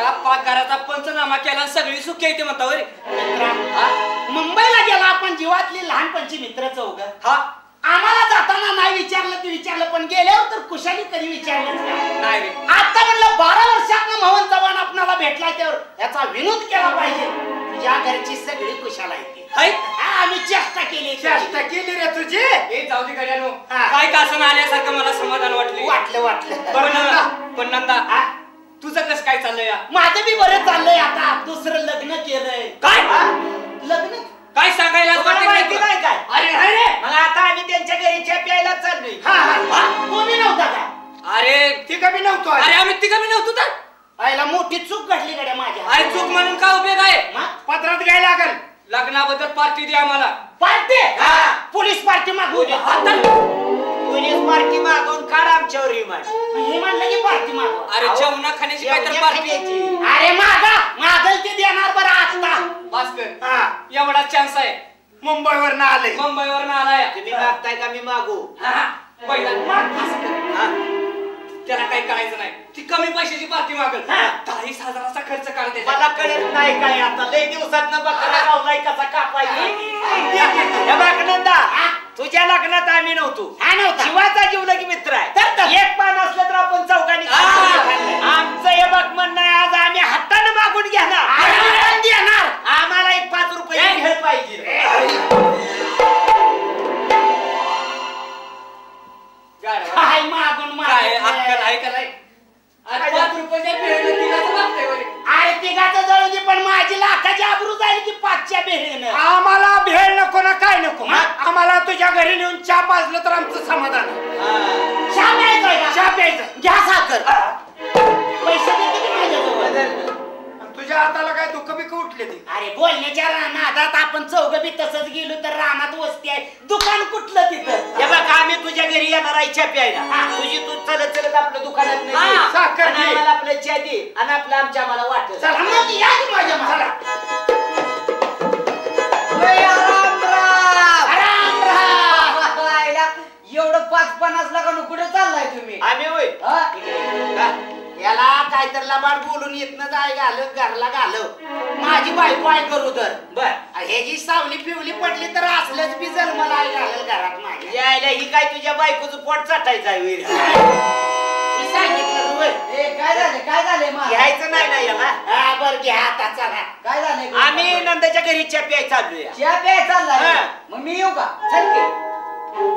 मित्रा पाकघराचा पंचनामा केला सगळी सुखी येते म्हणता रे मित्रा मुंबईला गेला आपण जीवातली लहानपणची मित्र चौघ हा आम्हाला जाताना नाही विचारलं ते विचारलं पण गेल्यावर तर कुशाली कधी विचारलंच नाही रे आता म्हणलं 12 वर्षातनं मोहन चव्हाण आपणाला भेटला त्यावर याचा विनोद केला पाहिजे तुझ्या घरची सगळी कुशाला येते आम्ही चेष्टा केली रे तुझी ए जाऊ दे गड्यानो काय कासन आल्यासारखं मला समाधान वाटलं पण नंदा तुझं कसं काय चाललंय माझं बी बरं चाललंय आता दुसरं लग्न केलंय काय लग्न काय सांगायला माहिती नाही काय अरे मग आता आम्ही त्यांच्या घरी चहा प्यायला चाललोय तुम्ही नव्हता का अरे तिघं बी नव्हतो अरे आम्ही तिघं बी नव्हतो तर आईला मोठी चूक घडली गड्या माझ्या अरे चूक म्हणून काय उपयोग आहे पत्रात घ्यायला लागल लग्नाबद्दल पार्टी द्या आम्हाला पार्टी पोलीस पार्टी मागवू पोलीस पार्टी मागवून काढ आमच्यावर हे म्हणलं की पार्टी मागव अरे जेवणा खाण्याची काय तर पार्टी अरे मागल ते देणार बरं आता भास्कर एवढा चान्स आहे मुंबईवर आलाय आलाय तुम्ही मागताय का मी मागू पहिला त्याला काही करायचं नाही ती कमी पैशाची पार्टी मागल 40,000चा खर्च काढते मला कळत नाही काय आता लय दिवसात बकरा गावलाय कसा कापायची तुझ्या लग्नात आम्ही नव्हतो शिवाचा जीव लगी मित्र आहे एक पान असलं तर आपण चौघांनी आमचं हे बघ म्हणणं आज आम्ही हाताने मागून घेणार आम्हाला एक 5 रुपये घेत पाहिजे काय मागून काय अक्कल आहे का नाही 5 रुपयाच्या भेळेला तिघाचं लागतंय बरे अरे तिघाचं जळू दे पण माझी लाखाची आबरू जाईल की 5च्या भेळेनं आम्हाला भेळ नको ना काय नको आम्हाला तुझ्या घरी नेऊन चहा पाजलं तर आमचं समाधान चहा प्यायचंय का चहा प्यायचं घ्या साखर पैसे देते की माझ्याजवळ तुझ्या हाताला काय दुःख बिक उठले ते अरे बोलण्याच्या नादात आपण चौघ बी तसंच गेलो तर रानात वस्ती आहे दुकान कुठलं तिथं हे बघ आम्ही तुझ्या घरी येणार आहे चहा प्यायला तुझी तू चलत चलत आपलं दुकानात नाही साखर दे. आम्हाला आपलं चहा दे आणि आपलं आमच्या आम्हाला वाटत चला मग या की माझ्या मला एवढं 5-50 लाखानं कुठे चाललाय तुम्ही आम्ही होय याला काहीतरी लबाड बोलून येत न जाय घरला घालव माझी बायको आहे करू तर बर हे जी सावली पिवली पडली तर असलंच बी जर मला आई घालेल घरात माझ्या यायला ही काय तुझ्या बायकोचं पोट चाटायचं आहे मी सांगितलं काय झाले घ्यायचं नाही ना याला बर घ्या आता चला काय झाले आम्ही नंदाच्या घरी चहा प्याय चाललोय चहा प्याय चाललाय मग मी येऊ का चल की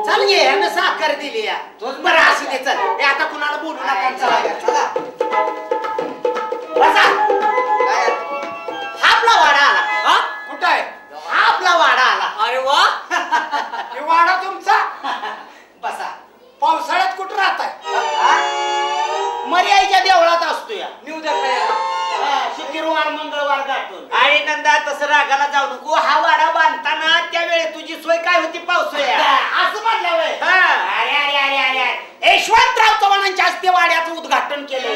चल घे यानं साखर दिली या बरं असू दे चल आता कुणाला बोलू नका चला बसा आपला वाडा आला कुठं आहे आपला वाडा आला अरे वा हे वाडा तुमचा बसा पावसाळ्यात कुठं राहताय मर्याईच्या देवळात असतो या न्यू द्या शुक्रवार मंगळवार गाठून आणि नंदा तसं रागाला जाऊ नको हा वाडा बांधताना त्यावेळी तुझी सोय काय होती पावसाळ्या असं म्हटलं अरे यशवंतराव चव्हाणांच्या हस्ते वाड्याचं उद्घाटन केलं